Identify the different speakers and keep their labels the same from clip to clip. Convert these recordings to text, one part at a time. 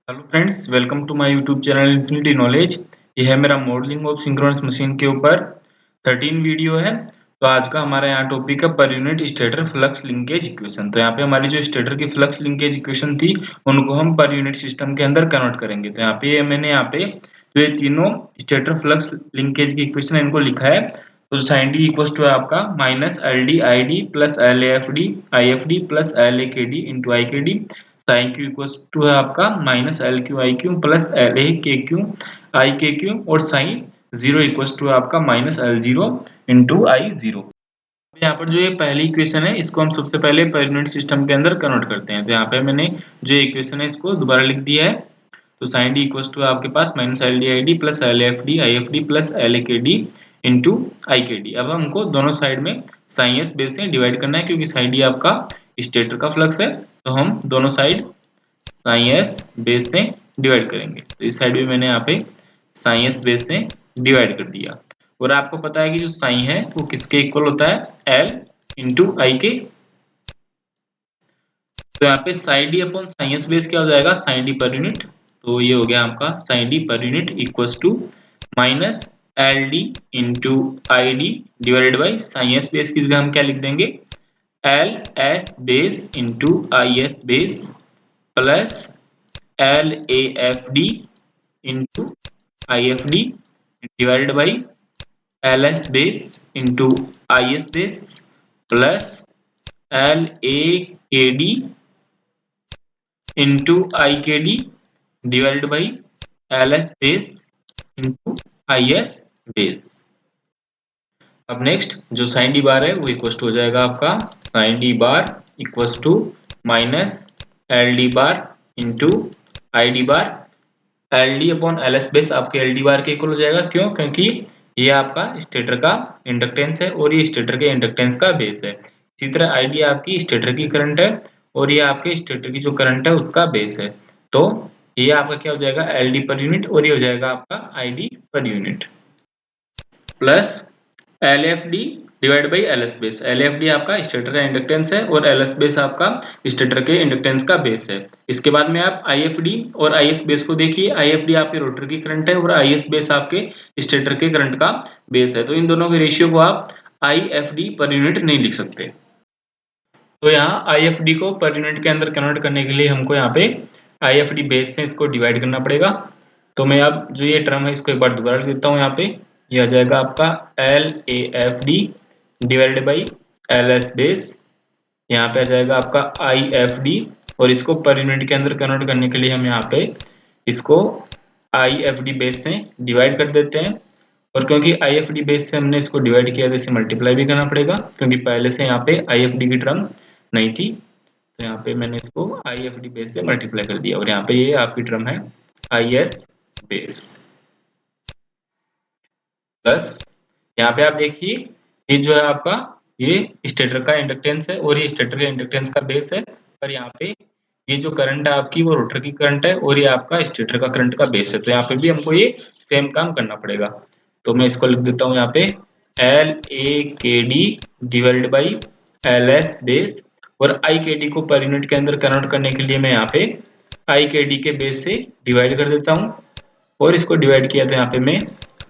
Speaker 1: Hello friends, welcome to my YouTube channel Infinity Knowledge. ये है मेरा मॉडलिंग ऑफ सिंक्रोनस मशीन के ऊपर 13 वीडियो है। तो आज का हमारा यहाँ टॉपिक है per unit stator flux linkage equation. तो यहाँ पे हमारी जो स्टेटर की फ्लक्स लिंकेज इक्वेशन थी उनको हम पर यूनिट सिस्टम के अंदर कन्वर्ट करेंगे। तो यहाँ पे मैंने यहाँ पे जो ये तीनों स्टेटर फ्लक्स लिंकेज की इक्वेशन है इनको लिखा है। तो साइन डी इक्वल टू है आपका minus L D I D plus L I F D plus L A K D into I K D. Psi Q equal to है आपका minus L Q I Q plus L A K Q I K Q और sine zero equal to है आपका minus L zero into आई zero. यहाँ पर जो ये पहली इक्वेशन है इसको हम सबसे पहले पर यूनिट सिस्टम के अंदर कन्वर्ट करते हैं। तो यहाँ पे मैंने जो इक्वेशन है इसको दोबारा लिख दिया है। तो साइन डी इक्वल टू आपके पास minus L D I D plus L F D I F D plus L A K D into I K D. अब हमको दोनों साइड में साइन एस बेस से डिवाइड करना है क्योंकि साइन डी आपका स्टेटर का फ्लक्स है। तो हम दोनों साइड साइन एस बेस से डिवाइड करेंगे। तो इस साइड भी मैंने यहाँ पे साइन एस बेस से डिवाइड कर दिया। और आपको पता है कि जो साइन है वो किसके इक्वल होता है, एल इंटू आई के। तो यहाँ पे psi D upon psi S base क्या हो जाएगा, साइन डी पर यूनिट। तो ये हो गया आपका psi D per unit equals to minus L D into I D divided by psi S base की जगह हम क्या लिख देंगे, L S base into I S base plus L A F D into I F D divided by L S base into I S base plus L A K D into I K D divided by L S base into I S base. अब next जो psi D bar है वो equal हो जाएगा आपका psi D bar equal to minus L D bar into I D bar. L D upon L S base आपके L D bar के equal हो जाएगा। क्यों? क्योंकि ये आपका स्टेटर का इंडक्टेंस है और ये स्टेटर के इंडक्टेंस का बेस है। इसी तरह आई डी आपकी स्टेटर की करंट है और ये आपके स्टेटर की जो करंट है उसका बेस है। तो ये आपका क्या हो जाएगा, एल डी पर यूनिट, और ये हो जाएगा आपका I D per unit plus L F D divide by L S base. L F D आपका स्टेटर का इंडक्टेंस है और एल एस बेस आपका स्टेटर के इंडक्टेंस का बेस है। इसके बाद में आप आई एफ डी और आई एस बेस को देखिए। आई एफ डी आपके रोटर की करंट है और आई एस बेस आपके स्टेटर के करंट का बेस है। तो इन दोनों के रेशियो को आप आई एफ डी पर यूनिट नहीं लिख सकते। तो यहाँ आई एफ डी को पर यूनिट के अंदर कन्वर्ट करने के लिए हमको यहाँ पे आई एफ डी बेस से इसको डिवाइड करना पड़ेगा। तो मैं अब जो ये टर्म है इसको एक बार दोबारा लिख देता हूँ। यहाँ पे ये आ जाएगा आपका L A F D divided by L S base. यहाँ पे आ जाएगा आपका आई एफ डी और इसको पर यूनिट के अंदर कन्वर्ट करने के लिए हम यहाँ पे इसको आई एफ डी बेस से डिवाइड कर देते हैं। और क्योंकि आई एफ डी बेस से हमने इसको डिवाइड किया तो इसे मल्टीप्लाई भी करना पड़ेगा क्योंकि पहले से यहाँ पे आई एफ डी की टर्म नहीं थी। तो यहाँ पे मैंने इसको आई एफ डी बेस से मल्टीप्लाई कर दिया और यहाँ पे ये आपकी टर्म है आई एस बेस प्लस यहाँ पे आप देखिए ये जो है आपका ये स्टेटर का इंडक्टेंस है और ये स्टेटर के इंडक्टेंस का बेस है। पर यहाँ पे ये जो करंट है आपकी वो रोटर की करंट है और ये आपका स्टेटर का करंट का बेस है। तो यहाँ पे भी हमको ये सेम काम करना पड़ेगा। तो मैं इसको लिख देता हूँ यहाँ पे L A K D divided by L S base और आई के डी को पर यूनिट के अंदर कन्वर्ट करने के लिए मैं यहाँ पे आई के डी के बेस से डिवाइड कर देता हूँ और इसको डिवाइड किया तो यहाँ पे मैं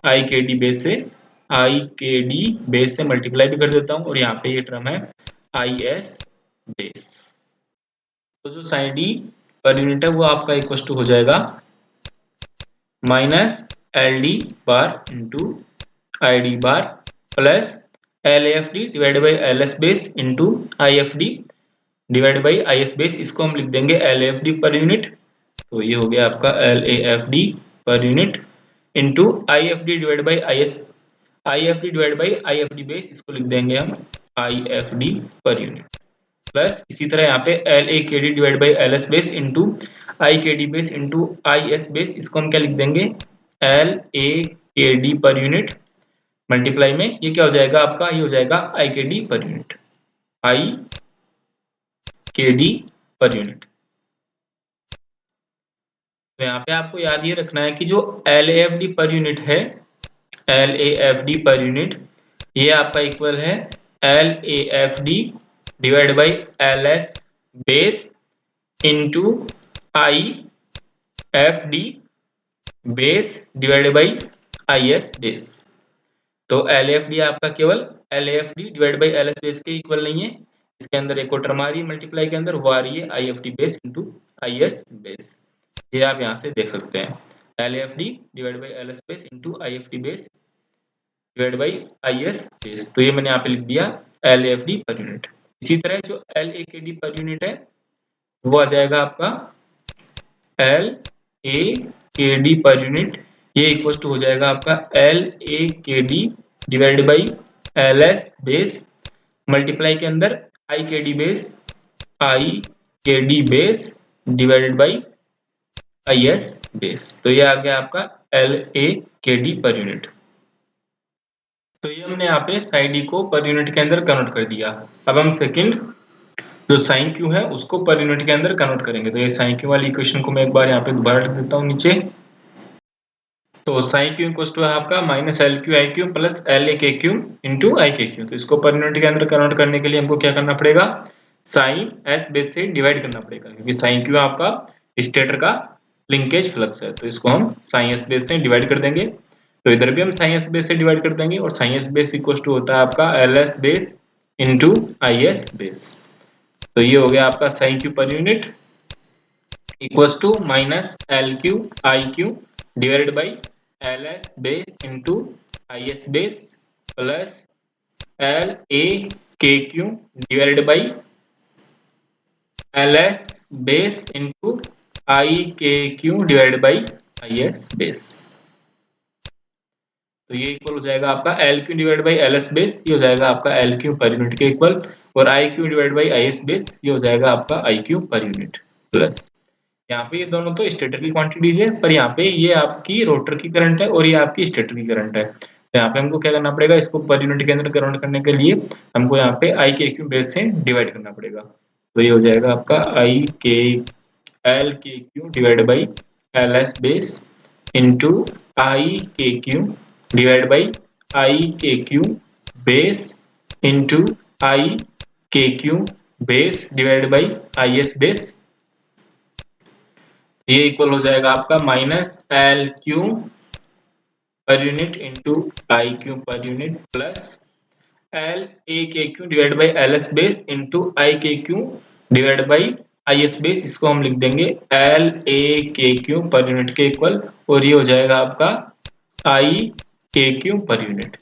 Speaker 1: आई के डी बेस से आई के डी बेस से मल्टीप्लाई भी कर देता हूँ और यहाँ पे ये टर्म है आई एस बेस। तो जो साइन डी पर यूनिट है वो आपका इक्वल टू हो जाएगा minus L D bar into I D bar plus L F D divide by L S base into I F D divide by I S base. इसको हम लिख देंगे L F D per unit. तो ये हो गया आपका L A F D per unit into I F D divide by I F D divide by I F D base. इसको लिख देंगे हम आई F D per unit plus इसी तरह यहाँ पे L A K D divide by L S base into I K D base into I S base. इसको हम क्या लिख देंगे, L A K D per unit multiply में ये क्या हो जाएगा आपका, ये हो जाएगा आई के डी पर यूनिट, आई के डी पर यूनिट। तो यहाँ पे आपको याद ये रखना है कि जो L A F D per unit है, L A F D per unit ये आपका इक्वल है L A F D divide by L S base into I F D base divided by I S base. तो L F D आपका केवल L F D divide by L S base के equal नहीं है, इसके अंदर एक और टर्म आ रही है मल्टीप्लाई के अंदर, वो आ रही है आई F D base into I S base. ये आप यहाँ से देख सकते हैं, L F D divide by L S base into I F D base divide by I S base. तो ये मैंने यहाँ पे लिख दिया L F D per unit. इसी तरह जो L A K D per unit है वो आ जाएगा आपका L A K D per unit, ये इक्वल टू हो जाएगा आपका L A K D divide by L S base multiply के अंदर आई K D base divided by I S base. तो ये आ गया आपका L A K D per unit. तो ये हमने यहाँ पे साइन डी को पर यूनिट के अंदर कन्वर्ट कर दिया। अब हम सेकंड जो साइन क्यू है उसको पर यूनिट के अंदर कन्वर्ट करेंगे। तो ये साइन क्यू वाली इक्वेशन को मैं एक बार यहाँ पे दोबारा लिख देता हूँ नीचे। तो साइन क्यू इक्वल टू है आपका minus L Q I Q plus L A K Q into I K Q. तो इसको पर यूनिट के अंदर कन्वर्ट करने के लिए हमको क्या करना पड़ेगा, साइन एस बेस से डिवाइड करना पड़ेगा, क्योंकि साइन क्यू आपका स्टेटर का लिंकेज फ्लक्स है। तो इसको हम साइन एस बेस से डिवाइड कर देंगे। तो इधर भी हम साइन एस बेस से डिवाइड कर देंगे, और psi S base equal to होता है आपका L S base into I S base. तो ये हो गया आपका psi Q per unit equals to minus L Q I Q divided by L S base into I S base plus L A K Q divided by L S base into I K Q divided by I S base. तो ये equal हो जाएगा आपका L Q divide by L S base, ये हो जाएगा आपका L Q per unit के इक्वल, और I Q divide by I S base ये हो जाएगा आपका I Q per unit plus यहाँ पे ये दोनों तो स्टेटर की क्वांटिटीज है, पर यहाँ पे ये आपकी रोटर की करंट है और ये आपकी स्टेटर की करंट है। तो यहाँ पे हमको क्या करना पड़ेगा, इसको पर यूनिट के अंदर कन्वर्ट करने के लिए हमको यहाँ पे आई के क्यू बेस से डिवाइड करना पड़ेगा। तो ये हो जाएगा आपका आई K L K Q divide by L S base into I K Q divide by I K Q base into I K Q base divide by I S base. ये equal हो जाएगा आपका minus L Q per unit into I Q per unit plus L A K Q divide by L S base into I K Q divide by I S base. इसको हम लिख देंगे L A K Q per unit के equal, और ये हो जाएगा आपका आई के क्यू पर यूनिट।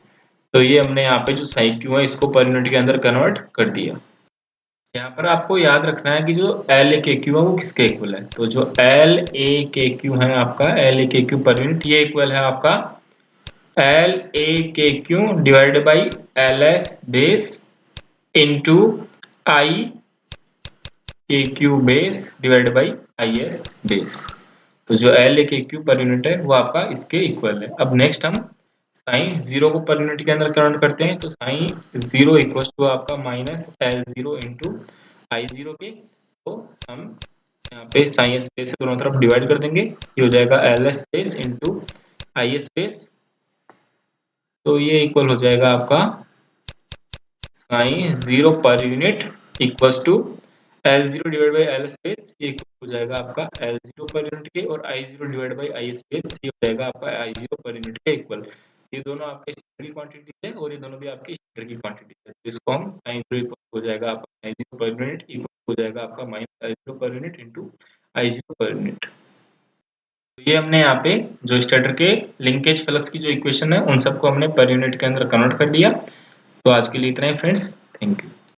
Speaker 1: तो ये हमने यहाँ पे जो साइन क्यू है इसको पर यूनिट के अंदर कन्वर्ट कर दिया। यहाँ पर आपको याद रखना है कि जो एल ए के क्यू है वो किसके इक्वल है। तो जो एल ए के क्यू है आपका L A K Q per unit, ये इक्वल है आपका L A K Q divide by L S base into I K Q base divide by I S base. तो जो L A K Q per unit है वो आपका इसके equal है। अब नेक्स्ट हम साइन जीरो को पर यूनिट के अंदर कन्वर्ट करते हैं। तो साइन जीरो इक्वल टू आपका माइनस एल जीरो इंटू आई जीरो के। तो हम यहाँ पे साइन स्पेस दोनों तरफ डिवाइड कर देंगे, ये हो जाएगा L S space into I space. तो ये इक्वल हो जाएगा आपका sine zero per unit equal to L zero divide by L space, ये इक्वल हो जाएगा आपका एल जीरो पर यूनिट के, और I zero divide by I space ये हो जाएगा आपका आई जीरो पर यूनिट के इक्वल। ये दोनों आपके स्टेटर की क्वांटिटी है और ये दोनों भी आपकी स्टेटर की क्वांटिटी है। तो इसको हम साइन जीरो इक्वल हो जाएगा आपका I zero per unit equal हो जाएगा आपका माइनस आई जीरो पर यूनिट इंटू आई जीरो पर यूनिट। तो ये हमने यहाँ पे जो स्टेटर के लिंकेज फ्लक्स की जो इक्वेशन है उन सबको हमने पर यूनिट के अंदर कन्वर्ट कर दिया। तो आज के लिए इतना ही फ्रेंड्स, थैंक यू।